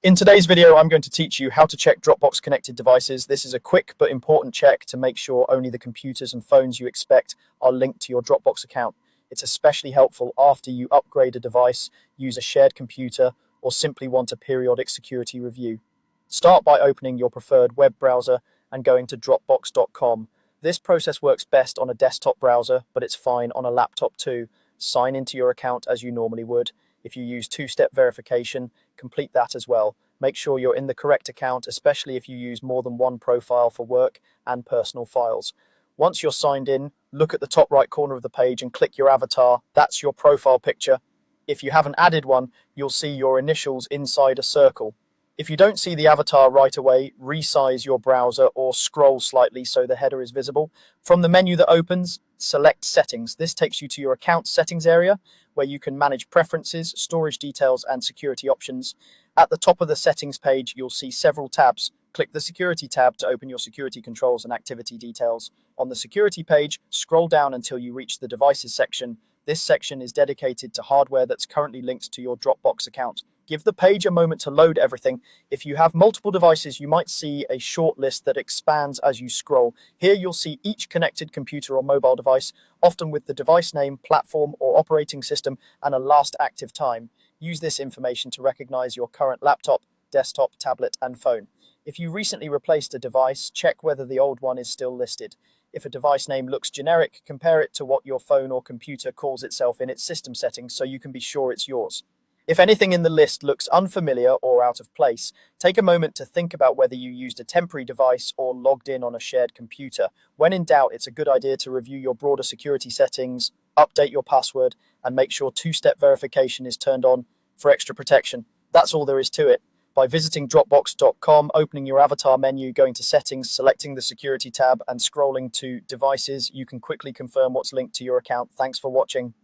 In today's video, I'm going to teach you how to check Dropbox connected devices. This is a quick but important check to make sure only the computers and phones you expect are linked to your Dropbox account. It's especially helpful after you upgrade a device, use a shared computer, or simply want a periodic security review. Start by opening your preferred web browser and going to Dropbox.com. This process works best on a desktop browser, but it's fine on a laptop too. Sign into your account as you normally would. If you use two-step verification, complete that as well. Make sure you're in the correct account, especially if you use more than one profile for work and personal files. Once you're signed in, look at the top right corner of the page and click your avatar. That's your profile picture. If you haven't added one, you'll see your initials inside a circle. If you don't see the avatar right away, resize your browser or scroll slightly so the header is visible. From the menu that opens, select Settings. This takes you to your account settings area where you can manage preferences, storage details, and security options. At the top of the settings page, you'll see several tabs. Click the Security tab to open your security controls and activity details. On the Security page, scroll down until you reach the Devices section. This section is dedicated to hardware that's currently linked to your Dropbox account. Give the page a moment to load everything. If you have multiple devices, you might see a short list that expands as you scroll. Here you'll see each connected computer or mobile device, often with the device name, platform, or operating system, and a last active time. Use this information to recognize your current laptop, desktop, tablet, and phone. If you recently replaced a device, check whether the old one is still listed. If a device name looks generic, compare it to what your phone or computer calls itself in its system settings so you can be sure it's yours. If anything in the list looks unfamiliar or out of place, take a moment to think about whether you used a temporary device or logged in on a shared computer. When in doubt, it's a good idea to review your broader security settings, update your password, and make sure two-step verification is turned on for extra protection. That's all there is to it. By visiting Dropbox.com, opening your avatar menu, going to Settings, selecting the Security tab, and scrolling to Devices, you can quickly confirm what's linked to your account. Thanks for watching.